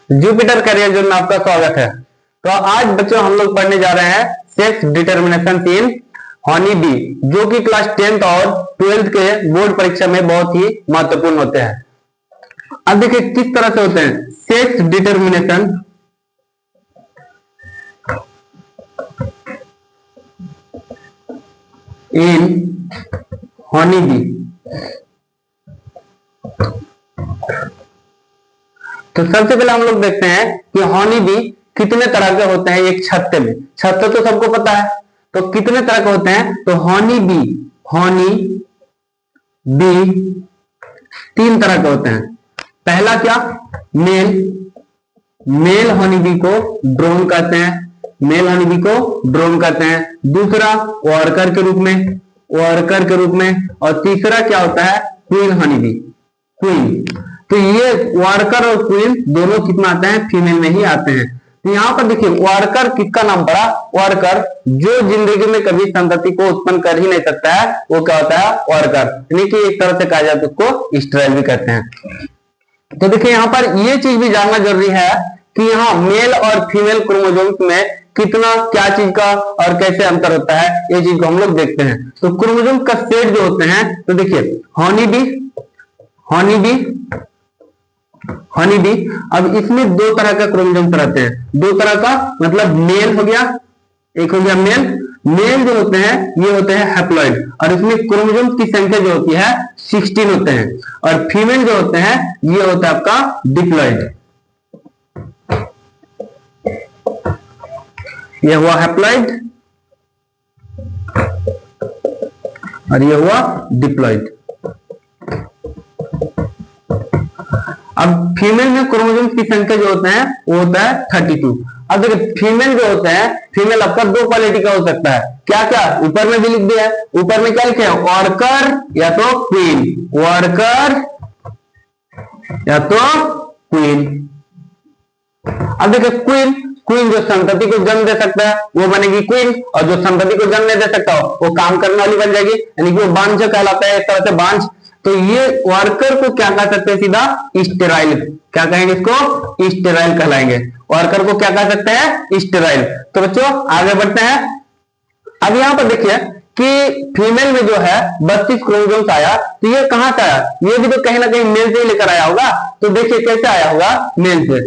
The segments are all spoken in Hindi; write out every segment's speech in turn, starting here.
जुपिटर करियर जोन में आपका स्वागत है। तो आज बच्चों हम लोग पढ़ने जा रहे हैं sex determination in honey bee, जो कि क्लास 10th और 12th के बोर्ड परीक्षा में बहुत ही महत्वपूर्ण होते हैं। अब देखिए किस तरह से होते हैं sex determination in honey bee. तो सबसे पहले हम लोग देखते हैं कि हनी बी कितने तरह के होते हैं। एक छत्ते में, छत्ते तो सबको पता है, तो कितने तरह के होते हैं। तो हनी बी 3 तरह के होते हैं। पहला क्या, मेल हनी बी को ड्रोन कहते हैं, मेल हनी बी को ड्रोन कहते हैं। दूसरा वर्कर के रूप में, और तीसरा क्या होता है क्वीन हनी बी, क्वीन। तो ये वर्कर और क्वीन दोनों कितना आते हैं, फीमेल में ही आते हैं। तो यहाँ पर देखिए वर्कर किसका नाम पड़ा, वर्कर जो जिंदगी में कभी संतति को उत्पन्न कर ही नहीं सकता है, वो क्या होता है वर्कर, यानी कि एक तरह से कहा जाए तो उसको स्टेराइल भी कहते हैं। तो देखिए यहाँ पर ये चीज भी जानना जरूरी है कि यहाँ मेल और फीमेल क्रोमोसोम्स में कितना क्या चीज का और कैसे अंतर होता है, ये चीज को हम लोग देखते हैं। तो क्रोमोसोम का सेट जो होते हैं, तो देखिए हनी बी, अब इसमें 2 तरह का क्रोमोसोम रहते हैं। 2 तरह का मतलब मेल हो गया, एक हो गया मेल जो होते हैं ये होते हैं हैप्लॉइड, और इसमें क्रोमोसोम की संख्या जो होती है 16 होते हैं। और फीमेल जो होते हैं ये होता है आपका डिप्लॉइड। ये हुआ हैप्लॉइड और ये हुआ डिप्लॉइड। अब फीमेल में क्रोमोसोम की संख्या जो होता है वो होता है 32। अब देखिए फीमेल जो होता है, फीमेल आपका 2 क्वालिटी का हो सकता है। क्या क्या, ऊपर में भी लिख दिया है, ऊपर में क्या लिखे हैं वर्कर या तो क्वीन, वर्कर या तो क्वीन। अब देखिए क्वीन जो संतति को जन्म दे सकता है वो बनेगी क्वीन, और जो संतति को जन्म नहीं दे सकता वो काम करने वाली बन जाएगी, यानी कि वो बांझ कहलाता है, एक तरह से बांझ। तो ये वर्कर को क्या कह सकते हैं, सीधा स्टेराइल, क्या कहेंगे इसको, स्टेराइल कहलाएंगे। वर्कर को क्या कह सकते हैं, स्टेराइल। तो बच्चों आगे बढ़ते हैं। अब यहां पर देखिए कि फीमेल में जो है 32 क्रोमोसोम्स आया, तो ये कहां से आया, ये भी तो कहीं ना कहीं मेल से ही लेकर आया होगा। तो देखिए कैसे आया होगा, मेल से।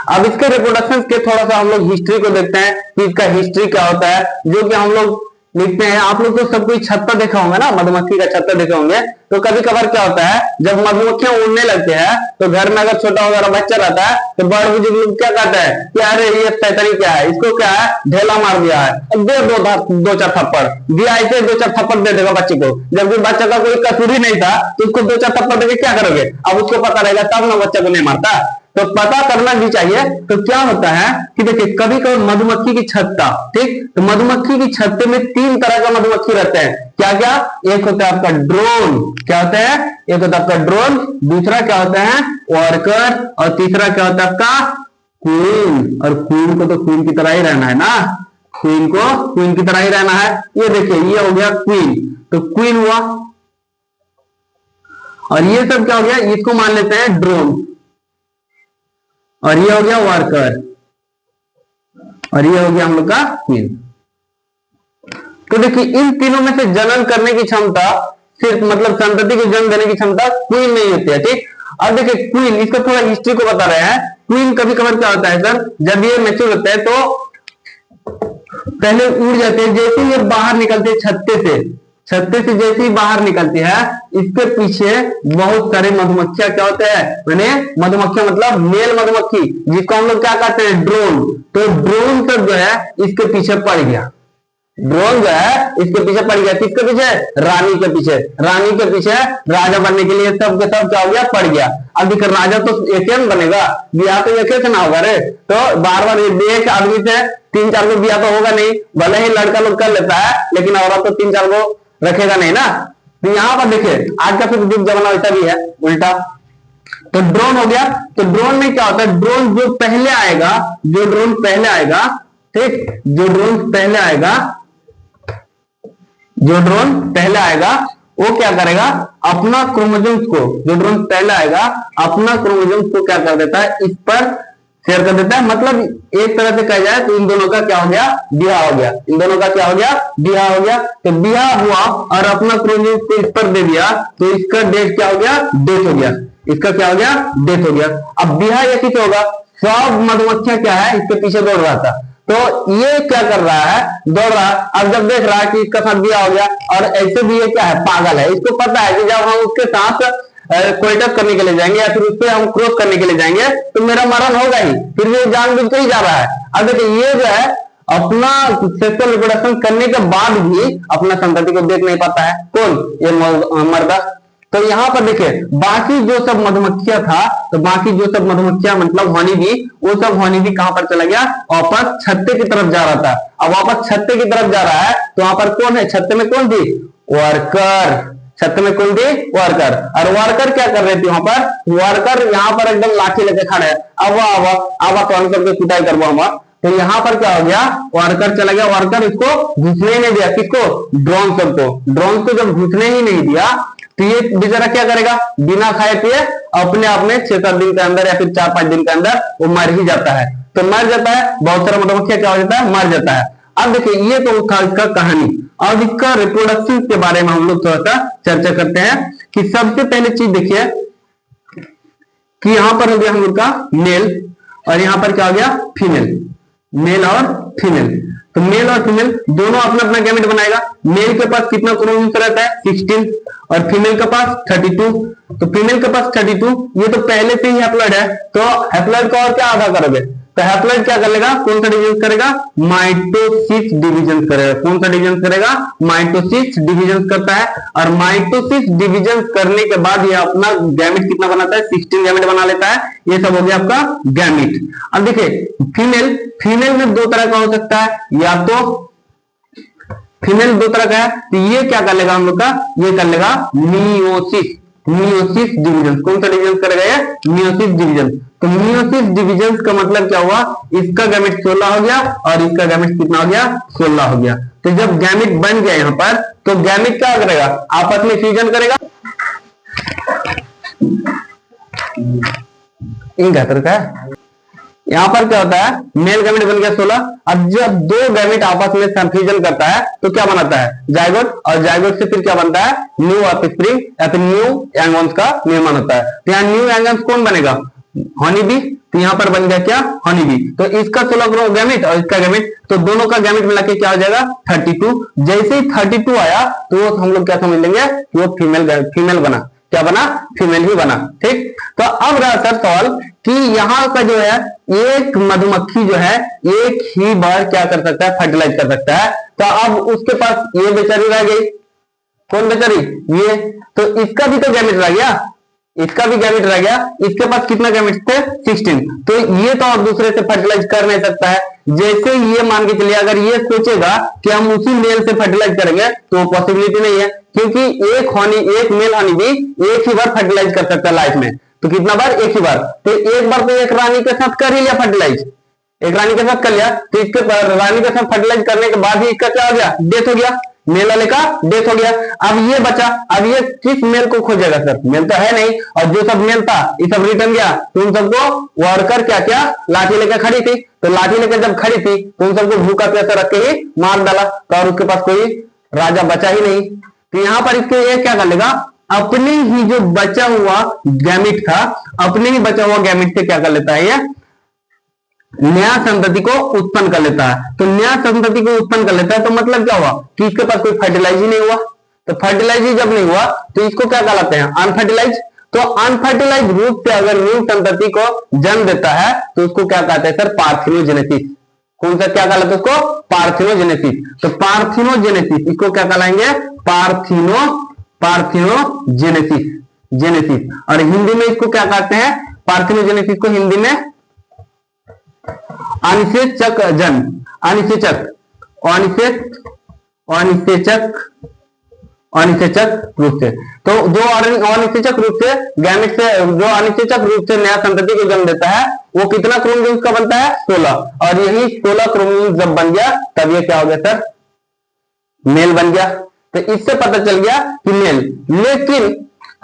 अब इसके रिप्रोडक्शन के थोड़ा सा हम लोग हिस्ट्री को देखते हैं कि इसका हिस्ट्री क्या होता है, जो कि हम लोग लिखते हैं। आप लोग तो सब कोई छत्ता देखा होंगे ना, मधुमक्खी का छत्ता देखे होंगे। तो कभी कभार क्या होता है, जब मधुमक्खियां उड़ने लगते हैं तो घर में अगर छोटा वगैरह बच्चा रहता है तो बड़ बुजुर्ग लोग क्या कहते हैं कि अरे ये शैतानी क्या है, इसको क्या है ढेला मार दिया है, दे 2-4 थप्पड़ दिया, ऐसे 2-4 थप्पड़ दे देगा बच्चे को, जबकि बच्चा का कोई कसूर ही नहीं था। तो उसको 2-4 थप्पड़ देके क्या करोगे, अब उसको पता रहेगा तब ना बच्चा को नहीं मारता। तो पता करना भी चाहिए। तो क्या होता है कि देखिए कभी कभी मधुमक्खी की छत्ता, ठीक, तो मधुमक्खी की छत्ते में 3 तरह का मधुमक्खी रहते हैं। क्या क्या, एक होता है आपका ड्रोन, क्या होता है, एक होता है आपका ड्रोन, दूसरा क्या होता है वर्कर, और तीसरा क्या होता है आपका क्वीन। और क्वीन को तो क्वीन की तरह ही रहना है ना, क्वीन को क्वीन की तरह ही रहना है। ये देखिए ये हो गया क्वीन, तो क्वीन हुआ, और ये सब क्या हो गया, इसको मान लेते हैं ड्रोन, और ये हो गया वर्कर, और ये हो गया हम लोग का क्वीन। तो देखिए इन तीनों में से जनन करने की क्षमता, सिर्फ मतलब संतति को जन्म देने की क्षमता क्वीन नहीं होती है, ठीक। अब देखिए क्वीन, इसका थोड़ा हिस्ट्री को बता रहे हैं। क्वीन कभी कभार क्या होता है सर, जब ये मैच्योर होते हैं तो पहले उड़ जाते हैं, जैसे ये बाहर निकलते हैं छत्ते से जैसे ही बाहर निकलती है, इसके पीछे बहुत सारे मधुमक्खियां क्या होते हैं, मैंने मधुमक्खियां मतलब मेल मधुमक्खी, जिसको हम लोग क्या कहते हैं ड्रोन। तो ड्रोन सब जो है इसके पीछे पड़ गया, ड्रोन जो है इसके पीछे पड़ गया, किसके पीछे, रानी के पीछे राजा बनने के लिए सब के सब क्या हो गया, पड़ गया। अब देखिए राजा तो एक ही बनेगा, ब्याह तो एक से ना होगा रे, तो बार बार एक आदमी से 3-4 को ब्याह तो होगा नहीं, भले ही लड़का लोग कर लेता है, लेकिन औरत तो 3-4 को रखेगा नहीं ना। तो यहाँ पर देखिए आज का फिर जमाना वैसा भी है उल्टा। तो ड्रोन हो गया, तो ड्रोन में क्या होता है, ड्रोन जो पहले आएगा, ठीक, जो ड्रोन पहले आएगा वो क्या करेगा, अपना क्रोमोसोम्स को, जो ड्रोन पहले आएगा अपना क्रोमोसोम्स को क्या कर देता है, इस पर शेयर कर देता है। मतलब एक तरह से कहा जाए तो इन दोनों का क्या हो गया, ब्याह हो गया। इन दोनों का क्या हो गया, ब्याह हो गया। तो ब्याह हुआ और अपना क्रोमोसोम को इस पर दे दिया, तो इसका डेट क्या हो गया, डेथ हो गया। इसका क्या हो गया, डेथ हो गया। अब ब्याह ये किसे होगा, सब मधुमक्खियां क्या है इसके पीछे दौड़ रहा था, तो ये क्या कर रहा है, दौड़ रहा है। अब जब देख रहा है कि इसका साथ ब्याह हो गया, और ऐसे भी ये क्या है, पागल है। इसको पता है कि जब हम उसके साथ कोइटस करने के लिए जाएंगे या फिर उस पर हम क्रॉस करने के लिए जाएंगे तो मेरा मरण होगा ही, फिर भी जानबूझ के ही जा रहा है। अब देखिए ये जो है अपना सेक्सुअल रिप्रोडक्शन करने के बाद भी अपना संतति को देख नहीं पाता है, कौन, ये मर्दा। तो यहाँ पर देखिए बाकी जो सब मधुमक्खियां था, तो बाकी जो सब मधुमक्खियां मतलब हनी भी, वो सब हनी भी कहां पर चला गया, वापस छत्ते की तरफ जा रहा था। अब वापस छत्ते की तरफ जा रहा है, तो वहां पर कौन है, छत्ते में कौन थी, वर्कर। छत्ते में कौन थी, वर्कर। और वर्कर क्या कर रहे थे वहां पर, वर्कर यहाँ पर एकदम लाठी लेके खड़े हैं। अब आवा तो हम सबके कुटाई करवा हमारा। तो यहाँ पर क्या हो गया, वर्कर चला गया। वर्कर इसको घुसने ही नहीं दिया, किसको, ड्रोन सबको। ड्रोन को जब घुसने ही नहीं दिया तो ये बेचारा क्या करेगा, बिना खाए पिए अपने आप में 6-7 दिन के अंदर या फिर 4-5 दिन के अंदर वो मर ही जाता है। तो मर जाता है, बहुत सारा मधुमक्खियां क्या हो जाता है, मर जाता है। अब देखिए ये तो था इसका कहानी। अब इसका रिप्रोडक्शन के बारे में हम लोग थोड़ा सा चर्चा करते हैं कि सबसे पहले चीज देखिए कि यहां पर हो गया हम लोग का मेल, और यहां पर क्या हो गया, फीमेल। मेल और फीमेल, तो मेल और फीमेल दोनों अपना अपना गैमेट बनाएगा। मेल के पास कितना क्रोमोसोम रहता है, 16, और फीमेल के पास 32। तो फीमेल के पास 32, ये तो पहले से ही हैप्लॉइड है, तो हैप्लॉइड का और क्या आधा करोगे, तो हैप्लॉइड क्या कर लेगा, कौन सा डिवीजन करेगा, माइटोसिस डिवीजन करेगा। कौन सा डिवीजन करेगा, माइटोसिस डिवीजन करता है। और माइटोसिस डिवीजन करने के बाद ये अपना गैमेट कितना बनाता है, 16 गैमेट बना लेता है। ये सब हो गया आपका गैमेट। अब देखिए फीमेल में दो तरह का हो सकता है, या तो फीमेल दो तरह का है, तो ये क्या कर लेगा हम लोग का, ये कर लेगा मियोसिस डिवीजन। कौन सा डिवीजन करेगा ये, मियोसिस डिवीजन। तो मियोसिस डिवीजन का मतलब क्या हुआ, इसका गैमेट 16 हो गया और इसका गैमेट कितना हो गया, 16 हो गया। तो जब गैमेट बन गया यहाँ पर, तो गैमेट क्या करेगा, आपस में फ्यूजन करेगा। इन कहते का है, यहाँ पर क्या होता है, मेल गैमेट बन गया 16। अब जब दो गैमेट आपस में फ्यूजन करता है तो क्या बनाता है, जाइगोट। और जाइगोट से फिर क्या बनता है, न्यू ऑफस्प्रिंग या फिर न्यू एंगोन्स का निर्माण होता है। तो यहाँ न्यू एंगोन्स कौन बनेगा, हनी बी। तो यहाँ पर बन गया क्या, हनी बी। तो इसका 16 गैमेट और इसका गैमेट, तो दोनों का गैमेट मिला के क्या हो जाएगा, 32। जैसे ही 32 आया तो हम लोग क्या समझ लेंगे कि वो फीमेल बना। क्या बना, फीमेल ही बना। ठीक, तो अब रहा सर सवाल कि यहाँ का जो है एक मधुमक्खी जो है एक ही बार क्या कर सकता है, फर्टिलाइज कर सकता है। तो अब उसके पास ये बेचारी रह गई, कौन बेचारी, ये। तो इसका भी तो गैमेट रह गया, इसका भी गैमेट रह गया। इसके पास कितना गैमेट थे, 16। तो ये तो और दूसरे से फर्टिलाइज कर नहीं सकता है। जैसे ये मान के चलिए, अगर ये सोचेगा कि हम उसी मेल से फर्टिलाइज करेंगे तो पॉसिबिलिटी नहीं है, क्योंकि एक मेल हनी भी एक ही बार फर्टिलाइज कर सकता है लाइफ में। तो कितना बार, एक ही बार। तो एक बार तो एक रानी के साथ कर ही लिया फर्टिलाइज, एक रानी के साथ कर लिया, तो इसके रानी के साथ फर्टिलाइज करने के बाद ही इसका क्या हो गया, डेथ हो गया, मेल वाले का डेथ हो गया। अब ये बचा, अब ये किस मेल को खोजेगा सर, मेल तो है नहीं। और जो सब मेल था ये सब रिटर्न गया, तो उन सबको वर्कर क्या क्या लाठी लेकर खड़ी थी, तो लाठी लेकर जब खड़ी थी तो उन सबको भूखा प्यासा रख के ही मार डाला। तो और उसके पास कोई राजा बचा ही नहीं। तो यहाँ पर इसके ये क्या कर लेगा, अपने ही जो बचा हुआ गैमेट था, अपने ही बचा हुआ गैमेट से क्या कर लेता है, ये नया संतति को उत्पन्न कर लेता है। तो नया संतति को उत्पन्न कर लेता है, तो मतलब क्या हुआ कि इसके पास कोई फर्टिलाइज ही नहीं हुआ। तो फर्टिलाइज ही जब नहीं हुआ तो इसको क्या कहलाते हैं, अनफर्टिलाइज। तो अनफर्टिलाइज रूप से अगर न्यू संतति को जन्म देता है तो उसको क्या कहते हैं सर, पार्थिनोजेनेसिस। कौन सा क्या कहलाता है उसको, पार्थिनोजेनेसिस। तो पार्थिनोजेनेसिस इसको क्या कहलाएंगे, जेनेसिस। और हिंदी में इसको क्या कहते हैं, पार्थिनोजेनेसिस को हिंदी में अनिषेचक जन्म, अनिषेचक रूप से। तो जो अनिषेचक रूप से गैमेट से, जो अनिषेचक रूप से नया संतति को जन्म देता है, वो कितना क्रोमोसोम का बनता है, 16। और यही 16 क्रोमोसोम जब बन गया तब ये क्या हो गया सर, मेल बन गया। तो इससे पता चल गया कि मेल। लेकिन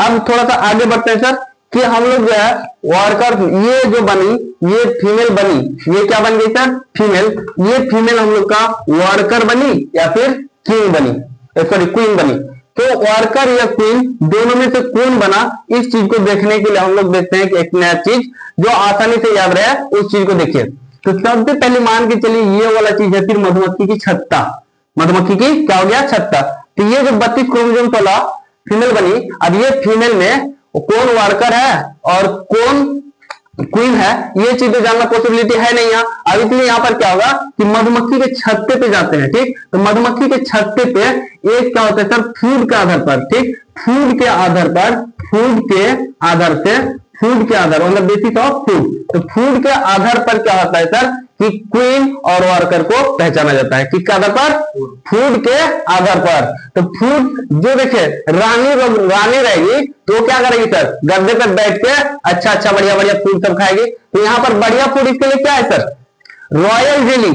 अब थोड़ा सा आगे बढ़ते हैं सर कि हम लोग जो है वर्कर, ये जो बनी, ये फीमेल बनी, ये क्या बन गई सर? फीमेल। ये फीमेल हम लोग का वर्कर बनी या फिर किंग बनी, सॉरी क्वीन बनी। तो वर्कर या क्वीन दोनों में से कौन बना, इस चीज को देखने के लिए हम लोग देखते हैं कि एक नया चीज जो आसानी से याद रहे उस चीज को देखिए। तो सबसे पहले मान के चलिए ये वाला चीज है फिर मधुमक्खी की छत्ता। मधुमक्खी की क्या हो गया? छत्ता। तो ये जो 32 क्रोमोसोम वाला फीमेल बनी, अब ये फीमेल में कौन वर्कर है और कौन क्वीन है, ये चीज तो जानना पॉसिबिलिटी है नहीं यहाँ। अब इसलिए यहाँ पर क्या होगा कि मधुमक्खी के छत्ते पे जाते हैं, ठीक। तो मधुमक्खी के छत्ते पे एक क्या होता है सर? फूड के आधार पर, ठीक। फूड के आधार पर, फूड के आधार से, फूड के आधार मतलब बेसिस ऑफ फूड। तो फूड के आधार पर क्या होता है सर कि क्वीन और वर्कर को पहचाना जाता है। किसके आधार पर? फूड के आधार पर। तो फूड जो देखे रानी रहेगी तो क्या करेगी सर? गद्दे पर बैठ के अच्छा बढ़िया बढ़िया फूड सब खाएगी। तो यहाँ पर बढ़िया फूड इसके लिए क्या है सर? रॉयल जेली,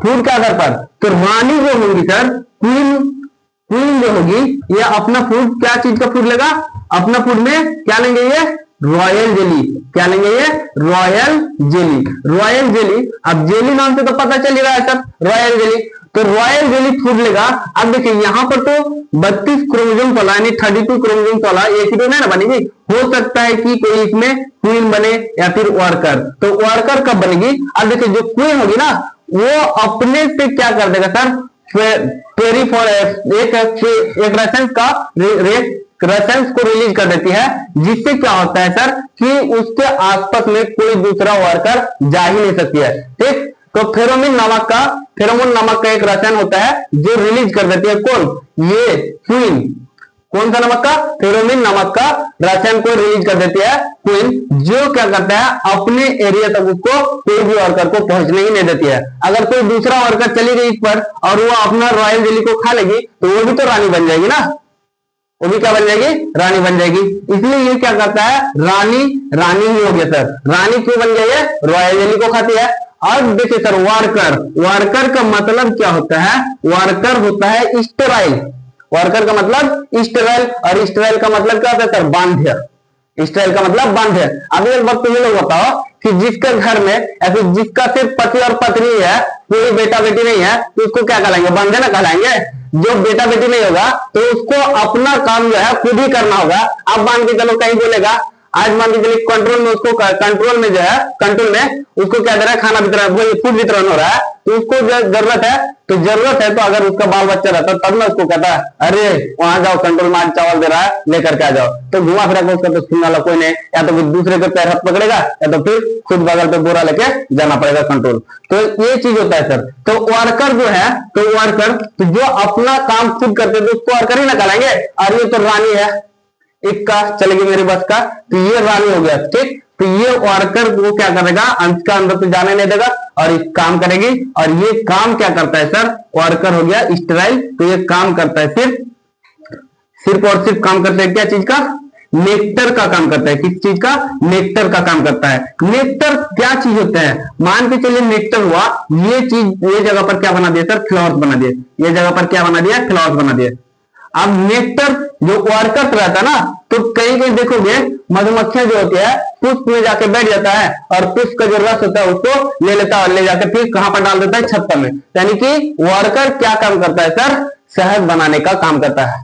फूड के आधार पर। तो रानी जो होगी सर, क्वीन जो होगी, ये अपना फूड, क्या चीज का फूड लेगा? अपना फूड में क्या लेंगे? ये रॉयल जेली। क्या लेंगे? ये रॉयल जेली। रॉयल जेली, अब जेली नाम से तो पता चल रहा है सर, रॉयल जेली। तो रॉयल जेली फूड लेगा। अब देखिए यहाँ पर तो 32 क्रोमोसोम वाला यानी 32 क्रोमोसोम वाला एक ही तो नहीं ना बनेगी। हो सकता है कि कोई इसमें क्वीन बने या फिर वर्कर। तो वर्कर कब बनेगी? अब देखिए जो क्वीन होगी ना, वो अपने से क्या कर देगा सर? एक रेसेंस को रिलीज कर देती है, जिससे क्या होता है सर कि उसके आसपास में कोई दूसरा वर्कर जा ही नहीं सकती है, ठीक। तो फेरोमोन नामक का एक रसायन होता है जो रिलीज कर देती है कौन? ये क्वीन। कौन सा नमक का? फेरोमोन नामक का रसायन को रिलीज कर देती है क्वीन, जो क्या करता है अपने एरिया तक उसको कोई भी वर्कर को पहुंचने ही नहीं देती है। अगर कोई दूसरा वर्कर चली गई इस पर और वो अपना रॉयल जेली को खा लेगी तो वो भी तो रानी बन जाएगी ना, वो भी क्या बन जाएगी? रानी बन जाएगी। इसलिए ये क्या करता है? रानी ही हो गया सर। रानी क्यों बन गई है? रॉयल जेली को खाती है। अब देखिए सर वर्कर का मतलब क्या होता है? वर्कर होता है स्टेराइल। वर्कर का मतलब स्टेराइल, और स्टेराइल का मतलब क्या होता है सर? बांध्य। स्टेराइल का मतलब बांध्य। अब एक बात तुम लोग बताओ कि जिसके घर में ऐसे जिसका सिर्फ पति और पत्नी है, कोई बेटा बेटी नहीं है, तो उसको क्या कहलाएंगे? बांधे ना कहलाएंगे। जो बेटा बेटी नहीं होगा तो उसको अपना काम जो है खुद ही करना होगा। अब मान के चलो कहीं बोलेगा, आज मान के चलिए कंट्रोल में उसको, कंट्रोल में जो है, कंट्रोल में उसको क्या दे रहा है? खाना वितरण, फूड वितरण हो रहा है। तो उसको जरूरत है, तो अगर उसका बाल बच्चा रहता तब ना उसको कहता है अरे वहां जाओ कंट्रोल में आज चावल दे रहा है लेकर के आ जाओ। तो घुमा फिरा के उसका तो सुनने वाला कोई नहीं, या तो दूसरे के पैर हाथ पकड़ेगा या तो फिर खुद बगल पे बोरा लेके जाना पड़ेगा कंट्रोल। तो ये चीज होता है सर। तो वर्कर जो है, तो वर्कर तो जो अपना काम खुद करते तो उसको वर्कर ही ना कहलाएंगे। और ये तो रानी है, इक्का चलेगी मेरी बस का, तो ये रानी हो गया, ठीक। तो ये वर्कर को क्या करेगा? अंश का अंदर तो जाने नहीं देगा और एक काम करेगी। और ये काम क्या करता है सर? वर्कर हो गया स्टेराइल। तो ये काम करता है सिर्फ और सिर्फ काम करता है क्या चीज का? नेक्टर का काम करता है। किस चीज का? नेक्टर का काम करता है। नेक्टर क्या चीज होता है? मान के चलिए नेक्टर हुआ, ये चीज ये जगह पर क्या बना दिया सर? फ्लावर्स बना दिए। ये जगह पर क्या बना दिया? फ्लावर्स बना दिए। अब नेक्टर जो वर्कर रहता है ना, तो कहीं कहीं देखोगे मधुमक्खियां जो होती है पुष्प में जाके बैठ जाता है और पुष्प का जो रस होता है उसको ले लेता है और ले जाकर फिर कहां पर डाल देता है? छत्ता में। यानी कि वर्कर क्या काम करता है सर? शहद बनाने का काम करता है।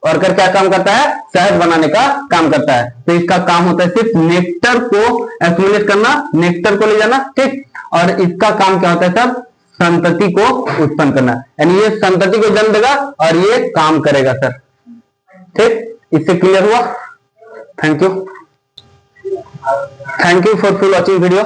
वर्कर क्या काम करता है? शहद बनाने का काम करता है। तो इसका काम होता है सिर्फ नेक्टर को एक्युमुलेट करना, नेक्टर को ले जाना, ठीक। और इसका काम क्या होता है सर? संतति को उत्पन्न करना। यानी ये संतति को जन्म देगा और ये काम करेगा सर, ठीक। इससे क्लियर हुआ? Thank you for full watching video.